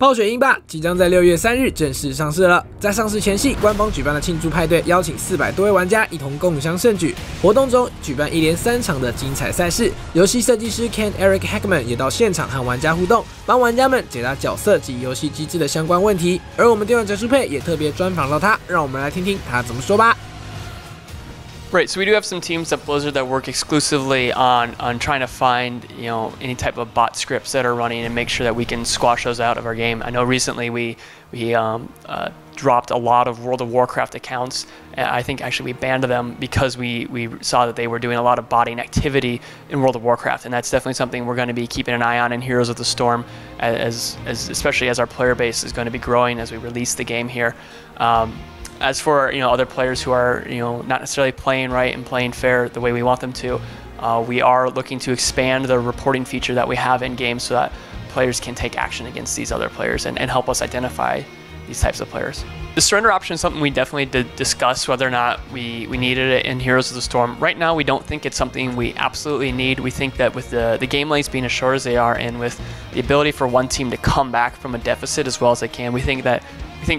暴雪英霸即将在6月3日正式上市了，在上市前夕，官方举办了庆祝派对，邀请400多位玩家一同共襄盛举。活动中举办一连3场的精彩赛事，游戏设计师Kent-Erik Hagman也到现场和玩家互动，帮玩家们解答角色及游戏机制的相关问题。而我们电玩宅速配也特别专访到他，让我们来听听他怎么说吧。 Right, so we do have some teams at Blizzard that work exclusively on trying to find any type of bot scripts that are running and make sure that we can squash those out of our game. I know recently we dropped a lot of World of Warcraft accounts. I think actually we banned them because we saw that they were doing a lot of botting activity in World of Warcraft, and that's definitely something we're going to be keeping an eye on in Heroes of the Storm, especially as our player base is going to be growing as we release the game here. As for other players who are not necessarily playing right and playing fair the way we want them to, we are looking to expand the reporting feature that we have in game so that players can take action against these other players and help us identify these types of players. The surrender option is something we definitely did discuss whether or not we needed it in Heroes of the Storm. Right now we don't think it's something we absolutely need. We think that with the game lanes being as short as they are and with the ability for one team to come back from a deficit as well as they can, we think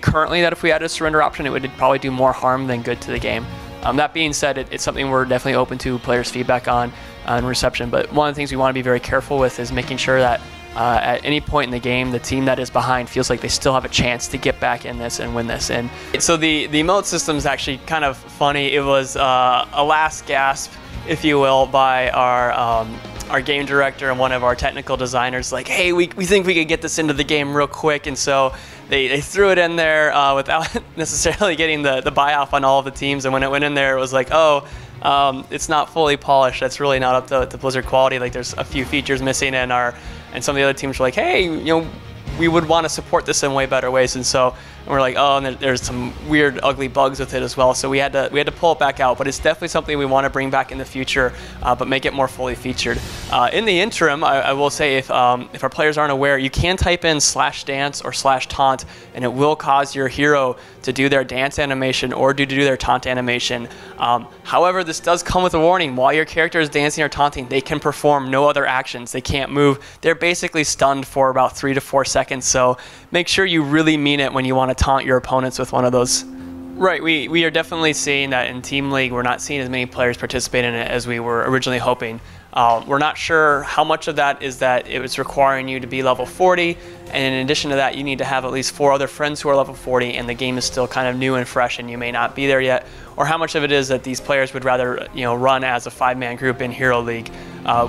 currently that if we had a surrender option, it would probably do more harm than good to the game. That being said, it's something we're definitely open to players' feedback on and reception. But one of the things we want to be very careful with is making sure that at any point in the game, the team that is behind feels like they still have a chance to get back in this and win this. And so the emote system is actually kind of funny. It was a last gasp, if you will, by our game director and one of our technical designers, like, hey, we think we could get this into the game real quick, and so they threw it in there without necessarily getting the buy-off on all of the teams, and when it went in there, it was like, oh, it's not fully polished. That's really not up to Blizzard quality. Like, there's a few features missing, and some of the other teams were like, hey, we would want to support this in way better ways, and so we're like, oh, and there's some weird, ugly bugs with it as well. So we had to pull it back out, but it's definitely something we want to bring back in the future, but make it more fully featured. In the interim, I will say if our players aren't aware, you can type in /dance or /taunt, and it will cause your hero to do their dance animation or to do their taunt animation. However, this does come with a warning. While your character is dancing or taunting, they can perform no other actions. They can't move. They're basically stunned for about 3 to 4 seconds. So make sure you really mean it when you want to taunt your opponents with one of those. Right, we are definitely seeing that in Team League. We're not seeing as many players participate in it as we were originally hoping. We're not sure how much of that is that it was requiring you to be level 40, and in addition to that, you need to have at least 4 other friends who are level 40, and the game is still kind of new and fresh, and you may not be there yet, or how much of it is that these players would rather run as a 5-man group in Hero League.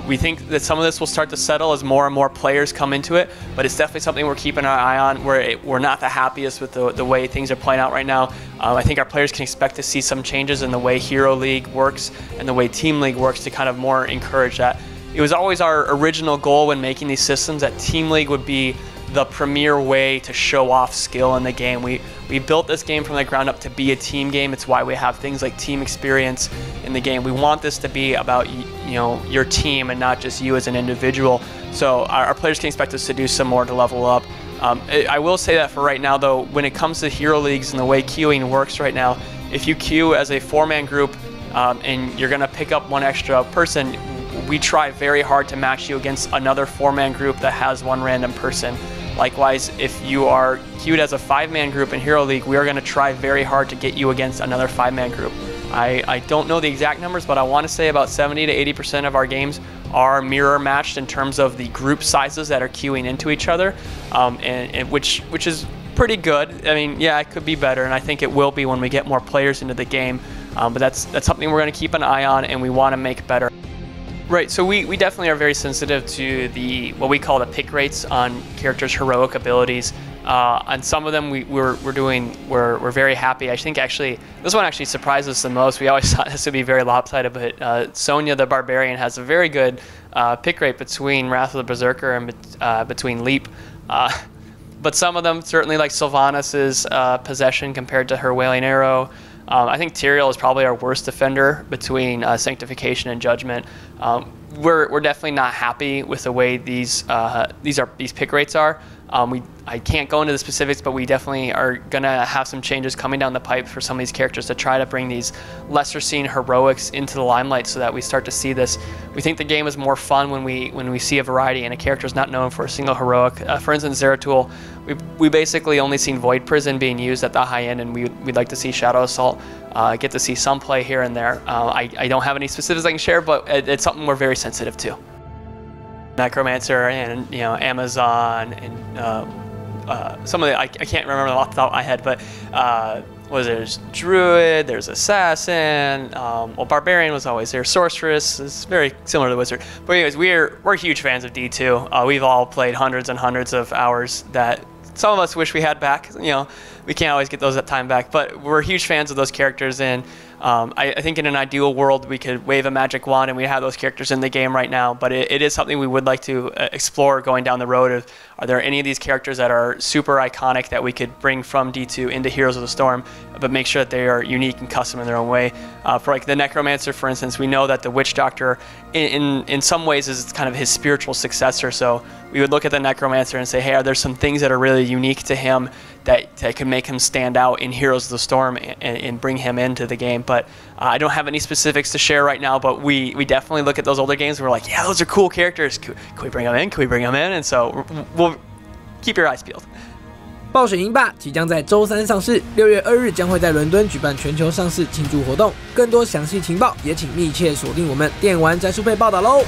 We think that some of this will start to settle as more and more players come into it, but it's definitely something we're keeping our eye on. We're not the happiest with the way things are playing out right now. I think our players can expect to see some changes in the way Hero League works and the way Team League works to kind of more encourage that. It was always our original goal when making these systems that Team League would be the premier way to show off skill in the game. We built this game from the ground up to be a team game. It's why we have things like team experience in the game. We want this to be about your team and not just you as an individual. So our players can expect us to do some more to level up. I will say that for right now though, when it comes to Hero Leagues and the way queuing works right now, if you queue as a 4-man group and you're gonna pick up one extra person, we try very hard to match you against another 4-man group that has one random person. Likewise, if you are queued as a 5-man group in Hero League, we are going to try very hard to get you against another 5-man group. I don't know the exact numbers, but I want to say about 70 to 80% of our games are mirror matched in terms of the group sizes that are queuing into each other, which is pretty good. I mean, yeah, it could be better, and I think it will be when we get more players into the game. But that's something we're going to keep an eye on, and we want to make better. Right, so we definitely are very sensitive to what we call the pick rates on characters' heroic abilities. On some of them, we're very happy. I think actually this one actually surprised us the most. We always thought this would be very lopsided, but Sonya the Barbarian has a very good pick rate between Wrath of the Berserker and between Leap. But some of them, certainly like Sylvanas' Possession compared to her Wailing Arrow. I think Tyrael is probably our worst defender between Sanctification and Judgment. We're definitely not happy with the way these pick rates are. I can't go into the specifics, but we definitely are gonna have some changes coming down the pipe for some of these characters to try to bring these lesser seen heroics into the limelight, so that we start to see this. We think the game is more fun when we see a variety and a character is not known for a single heroic. For instance, Zeratul, we basically only seen Void Prison being used at the high end, and we'd like to see Shadow Assault get to see some play here and there. I don't have any specifics I can share, but it's something we're very sensitive to. Necromancer and Amazon and some of the I can't remember off the top of my head, but there's Druid, there's Assassin, well, Barbarian was always there, Sorceress is very similar to Wizard. But anyways, we're huge fans of D2. We've all played hundreds and hundreds of hours that some of us wish we had back. We can't always get those at time back, but we're huge fans of those characters, and I think in an ideal world we could wave a magic wand and we have those characters in the game right now, but it is something we would like to explore going down the road of, are there any of these characters that are super iconic that we could bring from D2 into Heroes of the Storm, but make sure that they are unique and custom in their own way. For like the Necromancer, for instance, we know that the Witch Doctor in some ways is kind of his spiritual successor, so we would look at the Necromancer and say, hey, are there some things that are really unique to him that could make him stand out in Heroes of the Storm and bring him into the game? But I don't have any specifics to share right now, but we definitely look at those older games and we're like, yeah, those are cool characters. Can we bring them in? Can we bring them in? And so we'll keep your eyes peeled. 暴雪英霸即将在周三上市，6月2日将会在伦敦举办全球上市庆祝活动。更多详细情报也请密切锁定我们电玩宅速配报道喽。